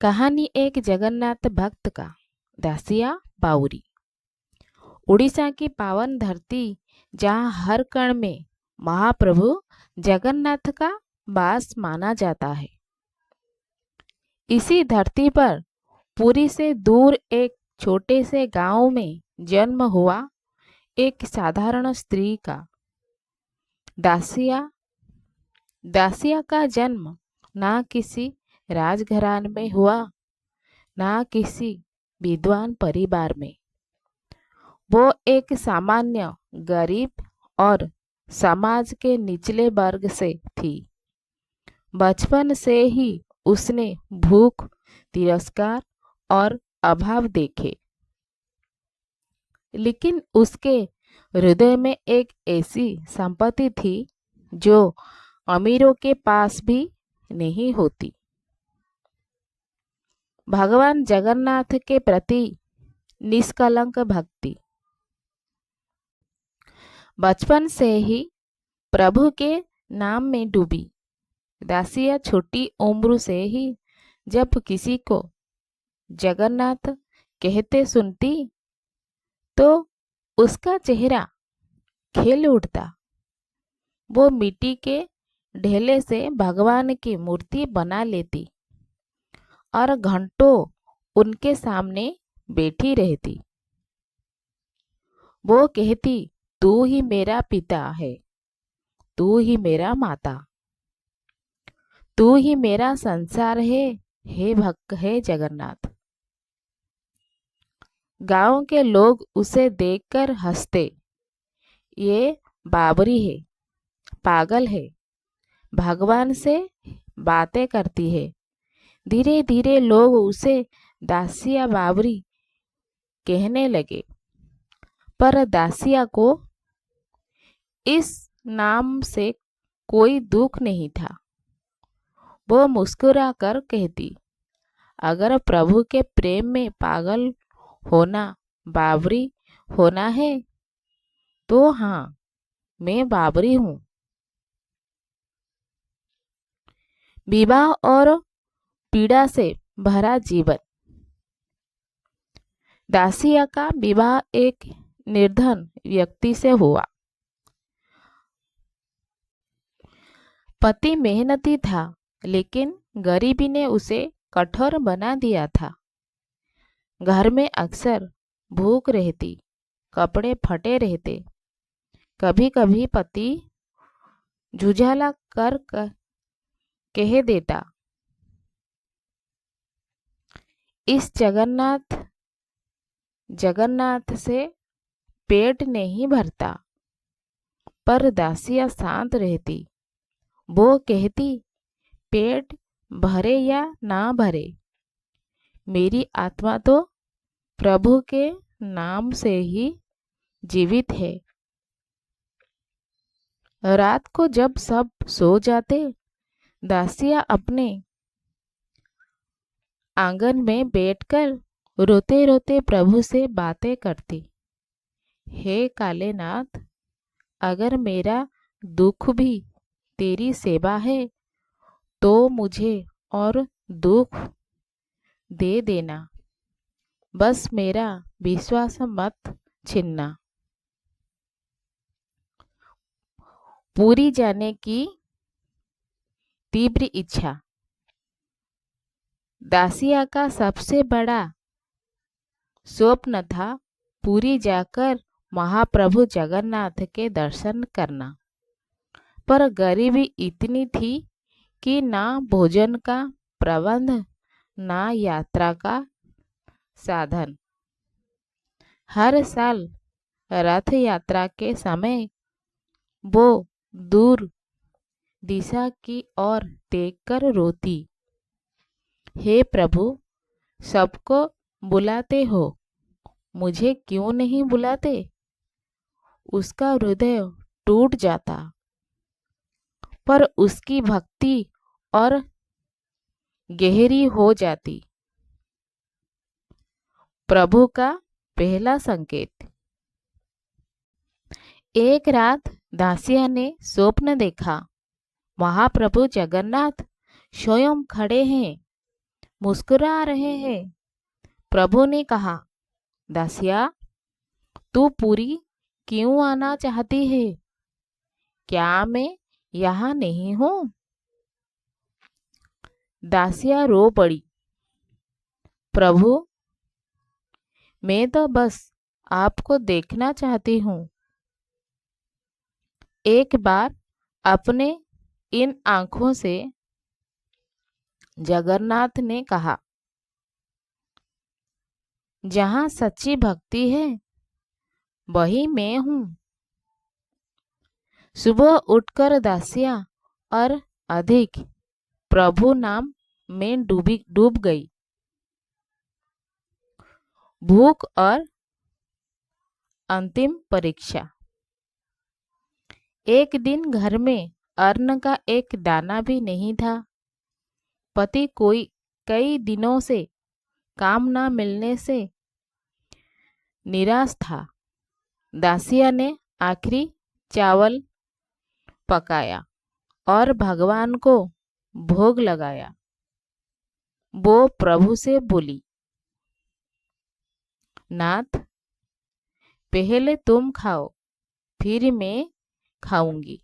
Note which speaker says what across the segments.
Speaker 1: कहानी एक जगन्नाथ भक्त का। दासिया बावरी। उड़ीसा की पावन धरती, जहाँ हर कण में महाप्रभु जगन्नाथ का वास माना जाता है। इसी धरती पर पुरी से दूर एक छोटे से गांव में जन्म हुआ एक साधारण स्त्री का। दासिया। दासिया का जन्म ना किसी राजघराने में हुआ, ना किसी विद्वान परिवार में। वो एक सामान्य गरीब और समाज के निचले वर्ग से थी। बचपन से ही उसने भूख, तिरस्कार और अभाव देखे, लेकिन उसके हृदय में एक ऐसी संपत्ति थी जो अमीरों के पास भी नहीं होती। भगवान जगन्नाथ के प्रति निष्कलंक भक्ति। बचपन से ही प्रभु के नाम में डूबी दासिया छोटी उम्र से ही जब किसी को जगन्नाथ कहते सुनती तो उसका चेहरा खिल उठता। वो मिट्टी के ढेले से भगवान की मूर्ति बना लेती और घंटों उनके सामने बैठी रहती। वो कहती, तू ही मेरा पिता है, तू ही मेरा माता, तू ही मेरा संसार है, हे भक्त है जगन्नाथ। गांव के लोग उसे देखकर हंसते, ये बावरी है, पागल है, भगवान से बातें करती है। धीरे धीरे लोग उसे दासिया बावरी कहने लगे, पर दासिया को इस नाम से कोई दुख नहीं था। वो मुस्कुरा कर कहती, अगर प्रभु के प्रेम में पागल होना बावरी होना है तो हाँ, मैं बावरी हूँ। विवाह और पीड़ा से भरा जीवन। दासिया का विवाह एक निर्धन व्यक्ति से हुआ। पति मेहनती था, लेकिन गरीबी ने उसे कठोर बना दिया था। घर में अक्सर भूख रहती, कपड़े फटे रहते। कभी कभी पति झुझला कर कह देता, इस जगन्नाथ से पेट नहीं भरता। पर दासिया शांत रहती। वो कहती, पेट भरे या ना भरे, मेरी आत्मा तो प्रभु के नाम से ही जीवित है। रात को जब सब सो जाते, दासिया अपने आंगन में बैठकर रोते रोते प्रभु से बातें करती। हे कालेनाथ, अगर मेरा दुख भी तेरी सेवा है तो मुझे और दुख दे देना, बस मेरा विश्वास मत छीनना। पूरी जाने की तीव्र इच्छा। दासिया का सबसे बड़ा स्वप्न था पूरी जाकर महाप्रभु जगन्नाथ के दर्शन करना। पर गरीबी इतनी थी कि ना भोजन का प्रबंध, ना यात्रा का साधन। हर साल रथ यात्रा के समय वो दूर दिशा की ओर देखकर रोती, हे प्रभु, सबको बुलाते हो, मुझे क्यों नहीं बुलाते? उसका हृदय टूट जाता। पर उसकी भक्ति और गहरी हो जाती। प्रभु का पहला संकेत। एक रात दासिया ने स्वप्न देखा, महाप्रभु जगन्नाथ स्वयं खड़े हैं, मुस्कुरा रहे हैं। प्रभु ने कहा, दासिया, तू पूरी क्यों आना चाहती है? क्या मैं यहाँ नहीं हूँ? दासिया रो पड़ी। प्रभु, मैं तो बस आपको देखना चाहती हूँ। एक बार अपने इन आंखों से जगन्नाथ ने कहा, जहाँ सच्ची भक्ति है वही मैं हूँ। सुबह उठकर दासिया और अधिक प्रभु नाम में डूब गई। भूख और अंतिम परीक्षा। एक दिन घर में अन्न का एक दाना भी नहीं था। पति कई दिनों से काम न मिलने से निराश था। दासिया ने आखिरी चावल पकाया और भगवान को भोग लगाया। वो प्रभु से बोली, नाथ, पहले तुम खाओ, फिर मैं खाऊंगी।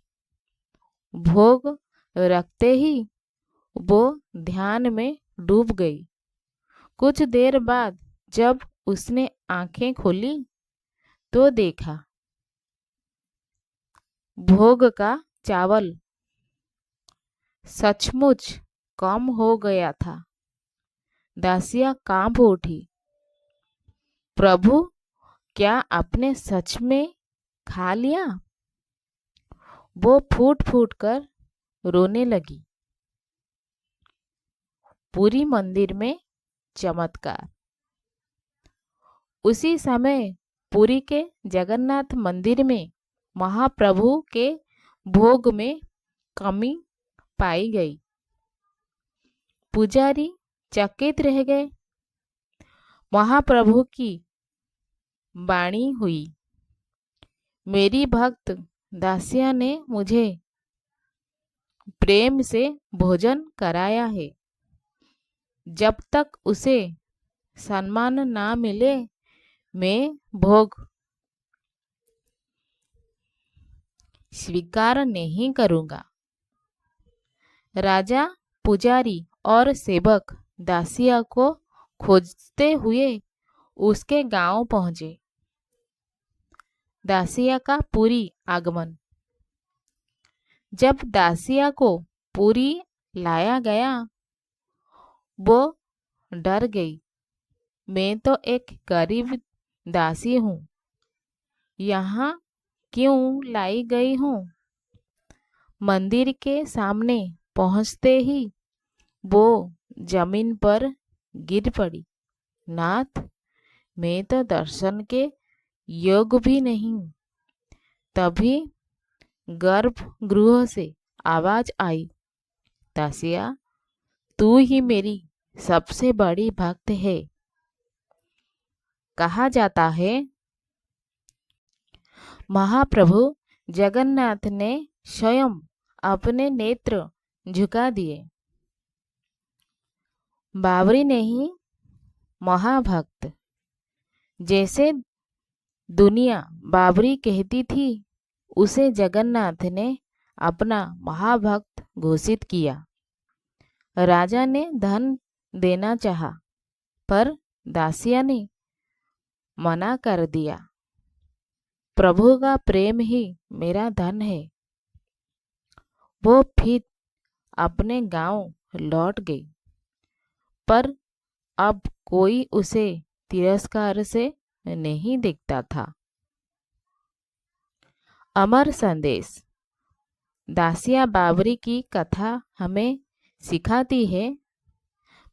Speaker 1: भोग रखते ही वो ध्यान में डूब गई। कुछ देर बाद जब उसने आंखें खोली तो देखा भोग का चावल सचमुच कम हो गया था। दासिया कांप उठी। प्रभु, क्या आपने सच में खा लिया? वो फूट फूट कर रोने लगी। पूरी मंदिर में चमत्कार। उसी समय पुरी के जगन्नाथ मंदिर में महाप्रभु के भोग में कमी पाई गई। पुजारी चकित रह गए। महाप्रभु की वाणी हुई, मेरी भक्त दासिया ने मुझे प्रेम से भोजन कराया है। जब तक उसे सम्मान ना मिले मैं भोग स्वीकार नहीं करूंगा। राजा, पुजारी और सेवक दासिया को खोजते हुए उसके गांव पहुंचे। दासिया का पुरी आगमन। जब दासिया को पुरी लाया गया वो डर गई। मैं तो एक गरीब दासी हूँ, यहाँ क्यों लाई गई हूँ? मंदिर के सामने पहुँचते ही वो जमीन पर गिर पड़ी। नाथ, मैं तो दर्शन के योग्य भी नहीं। तभी गर्भगृह से आवाज आई, दासिया, तू ही मेरी सबसे बड़ी भक्त है। कहा जाता है महाप्रभु जगन्नाथ ने स्वयं अपने नेत्र झुका दिए। बावरी नहीं, महाभक्त। जैसे दुनिया बावरी कहती थी उसे जगन्नाथ ने अपना महाभक्त घोषित किया। राजा ने धन देना चाहा पर दासिया ने मना कर दिया। प्रभु का प्रेम ही मेरा धन है। वो फिर अपने गांव लौट गई, पर अब कोई उसे तिरस्कार से नहीं देखता था। अमर संदेश। दासिया बावरी की कथा हमें सिखाती है,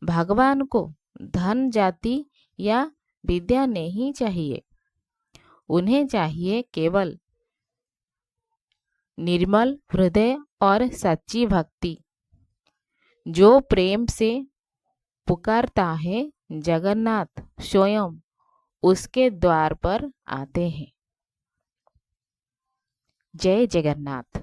Speaker 1: भगवान को धन, जाति या विद्या नहीं चाहिए। उन्हें चाहिए केवल निर्मल हृदय और सच्ची भक्ति। जो प्रेम से पुकारता है जगन्नाथ स्वयं उसके द्वार पर आते हैं। जय जगन्नाथ।